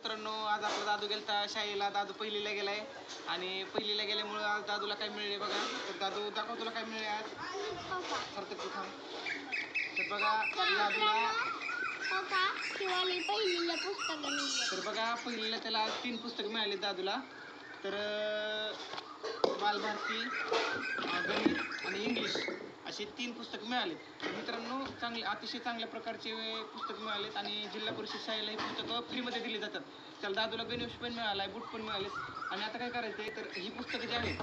मित्रांनो, आज आपला दादू गेलता शाळेला. दादू पहिलीला गेलाय आणि पहिलीला गेल्यामुळे आज दादूला काय मिळले बघा. तर दादू दाखव तुला काय मिळले आज. तर तू थांब. तर बघा दादूला तर बघा पहिलीला त्याला आज 3 पुस्तकं मिळाली दादूला. तर बालभारती, गणित आणि इंग्लिश असे 3 पुस्तकं मिळाले. तर मित्रांनो अतिशय चांगल्या प्रकारचे पुस्तकं मिळालेत आणि जिल्हा परिषद शाळेला ही पुस्तकं फ्रीमध्ये दिली जातात. त्याला दादूला गणवेश पण मिळाला आहे, बूट पण मिळाले. आणि आता काय करायचं आहे तर ही पुस्तकं जी आहेत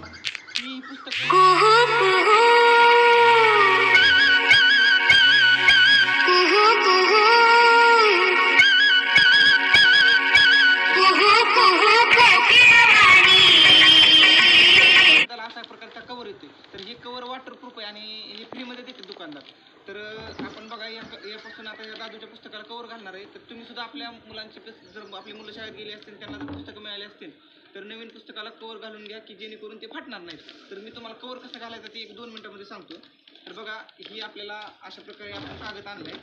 ही पुस्तकं अशा प्रकारचा कवर येते. तर हे कवर वॉटरप्रूफ आहे आणि हे फ्रीमध्ये देते दुकानदार. तर आपण बघा यापासून आता या दादूच्या पुस्तकाला कवर घालणार आहे. तर तुम्ही सुद्धा आपल्या मुलांचे जर आपली मुलं शाळेत गेली असतील त्यांना जर पुस्तकं मिळाली असतील तर नवीन पुस्तकाला कवर घालून घ्या की जेणेकरून ते फाटणार नाहीत. तर मी तुम्हाला कवर कसं घालायचं ते 1-2 मिनिटांमध्ये सांगतो. तर बघा ही आपल्याला अशा प्रकारे आपण कागद आणलाय.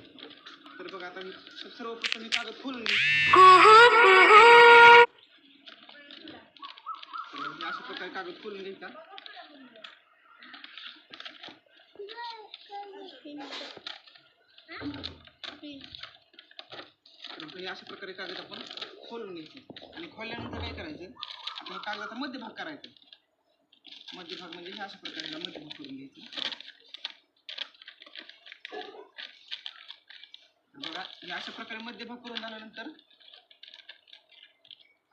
तर बघा आता मी सर्वप्रथम ही कागद खोलून घ्यायचं. अशा प्रकारे कागद खोलून घ्यायचा. तर हे अशा प्रकारे कागद आपण खोलून घ्यायचे आणि खोलल्यानंतर काय करायचं आपण कागदाचा मध्यभाग करायचा. मध्यभाग म्हणजे हे अशा प्रकारे मध्यभाग करून घ्यायचं. बघा हे अशा प्रकारे मध्यभाग करून झाल्यानंतर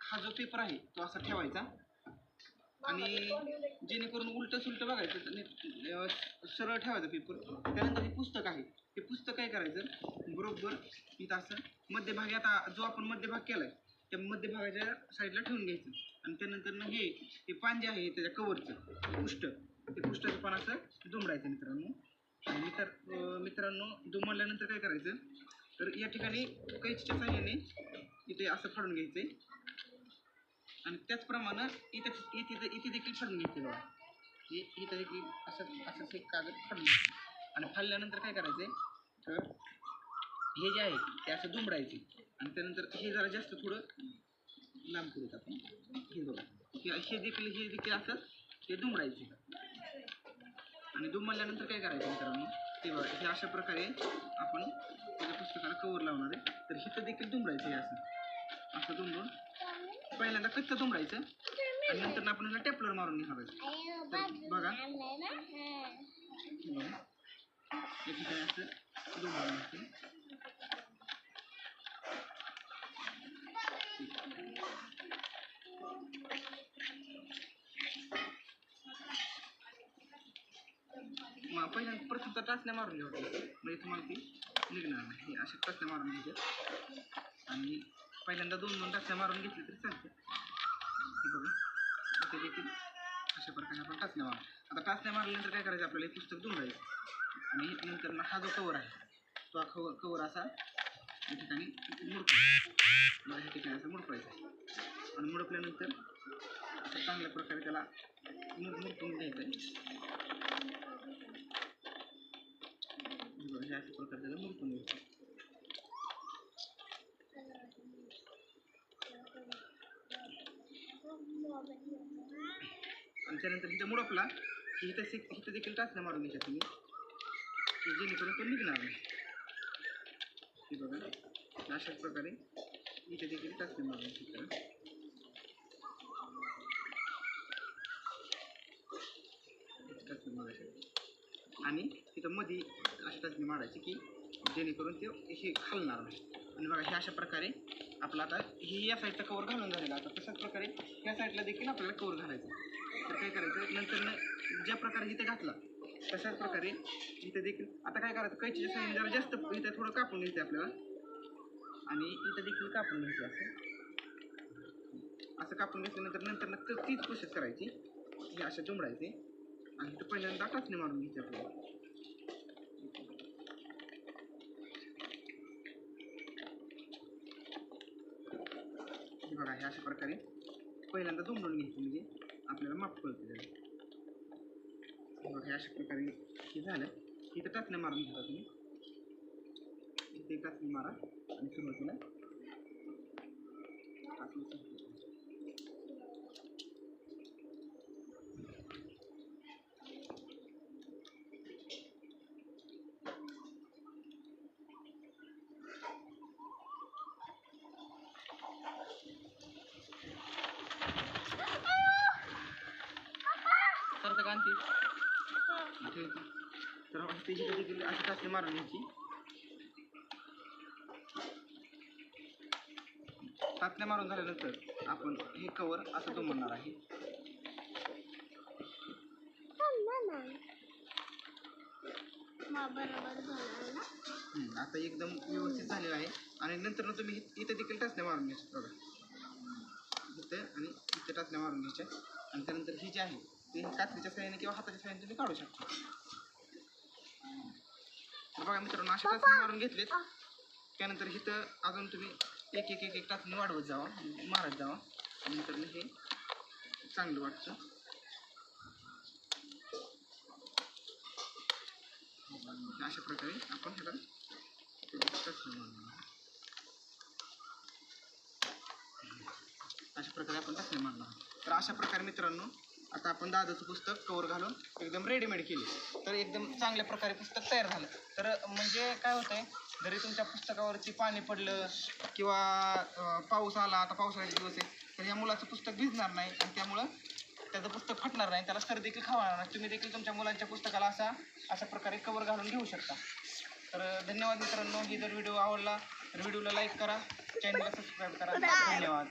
हा जो पेपर आहे तो असा ठेवायचा आणि जेणेकरून उलट सुलट बघायचं सरळ ठेवायचं पेपर. त्यानंतर हे पुस्तक आहे हे पुस्तक काय करायचं बरोबर इथं असं मध्यभागी आता जो आपण मध्यभाग केलाय त्या मध्यभागाच्या साईडला ठेवून घ्यायचं. आणि त्यानंतर हे पान जे आहे त्याच्या कवरचं ते पुष्टाचं पान असं दुमडायचं मित्रांनो. आणि मित्रांनो दुमडल्यानंतर काय करायचं तर या ठिकाणी कैचीच्या साहाय्याने इथे असं फाडून घ्यायचंय आणि त्याचप्रमाणे इथे देखील फाडून घ्यायचे. बघा इथं देखील असं एक कागद फाडून घ्यायचं आणि फाडल्यानंतर काय करायचंय तर हे जे आहे ते असं दुमडायचे आणि त्यानंतर हे जरा जास्त थोडं लांब करूत आपण. हे बघा हे देखील असं ते दुमडायचे आणि दुमडल्यानंतर काय करायचं मित्रांनो ते बघा हे अशा प्रकारे आपण त्याच्या पुस्तकाला कवर लावणार आहे. तर हिथं देखील दुमडायचं आहे असं दुमडून पहिल्यांदा कच्चं दुमडायचं आणि नंतर आपण ह्याला टेपलर मारून घेणार आहे. तर बघा या ठिकाणी असं दुमडून घ्यायचं. पहिल्यांदा प्रथम तर टाचण्या मारून घ्यावं म्हणजे तुम्हाला ती निघणार नाही. अशा टाचण्या मारून घ्यायच्या आणि पहिल्यांदा 2 टाचण्या मारून घेतली तरी चालते. हे बघा इथे देखील अशा प्रकारे आपण टाचण्या मारू. आता टाचण्या मारल्यानंतर काय करायचं आपल्याला हे पुस्तक दुमडायचं आणि नंतर हा जो कवर आहे तो हा कवर असा या ठिकाणी मुडपायचा. ह्या ठिकाणी असं मुडपायचं आणि मुडपल्यानंतर असं चांगल्या प्रकारे त्याला मुडपून घ्यायचं आहे. हे अशा प्रकारे त्याला मुडपून घ्यायचं. आणि त्यानंतर इथं मुडपला की इथं देखील टाचण्या मारून घ्यायच्या तुम्ही की जेणेकरून तो निघणार नाही. हे बघा अशाच प्रकारे इथे देखील टाचण्या मारून घ्यायच्या आणि तिथं मध्ये अशी टाचणी मारायची की जेणेकरून ते हे खालणार नाही. आणि बघा हे अशा प्रकारे आपलं आता ही या साईडचा कवर घालून झालेला. आता तशाच प्रकारे ह्या साईडला देखील आपल्याला कवर घालायचं. तर काय करायचं नंतर ज्या प्रकारे इथे घातला तशाच प्रकारे इथे देखील आता काय करायचं कैचीच्या साईडने जरा जास्त इथे थोडं कापून घ्यायचं आपल्याला आणि इथं देखील कापून घ्यायचं असं कापून घेतल्यानंतर तीच प्रोसेस करायची. हे अशा दुमडायचे आणि इथं पहिल्यांदा टाचणी मारून घ्यायची आपल्याला. बघा हे अशा प्रकारे पहिल्यांदा दुमडून घ्यायचं म्हणजे आपल्याला माफ कळतं. बघा हे अशा प्रकारे हे झालं इथं टाचण्या मारून घेता तुम्ही. इथे टाचणी मारा आणि सुरुवातीला तर कांती तर त्याची देखील अशी टाचणी मारून घ्यायची. टाचण्या मारून झाल्यानंतर आपण हे कवर असं दुमडणार आहे. आता एकदम व्यवस्थित झालेलं आहे. आणि नंतर तुम्ही इथं देखील टाचण्या मारून घ्यायच्या बघा, इथं आणि इथं टाचण्या मारून घ्यायच्या. आणि त्यानंतर ही जी आहे ती कात्रीच्या साहाय्याने किंवा हाताच्या साहाय्याने तुम्ही काढू शकता. तर बघा मित्रांनो, अशा टाचण्या मारून घेतलेत. त्यानंतर इथं अजून तुम्ही एक एक एक एक टाचणी वाढवत जावा, मारत जावा. नंतर हे चांगलं वाटतं. अशा प्रकारे आपण ह्याला अशा प्रकारे आपण टाचण्या मारणार. तर अशा प्रकारे मित्रांनो आता आपण दादाचं पुस्तक कवर घालून एकदम रेडीमेड केले. तर एकदम चांगल्या प्रकारे पुस्तक तयार झालं. तर म्हणजे काय होतंय, जरी तुमच्या पुस्तकावरती पाणी पडलं किंवा पाऊस आला, आता पावसाळ्याचे दिवस आहे, तर या मुलाचं पुस्तक भिजणार नाही आणि त्यामुळं त्याचं पुस्तक फाटणार नाही, त्याला सर देखील खावणार नाही. तुम्ही देखील तुमच्या मुलांच्या पुस्तकाला अशा प्रकारे कवर घालून घेऊ शकता. तर धन्यवाद मित्रांनो. ही जर व्हिडिओ आवडला तर व्हिडिओला लाईक करा, चॅनलला सबस्क्राईब करा. धन्यवाद.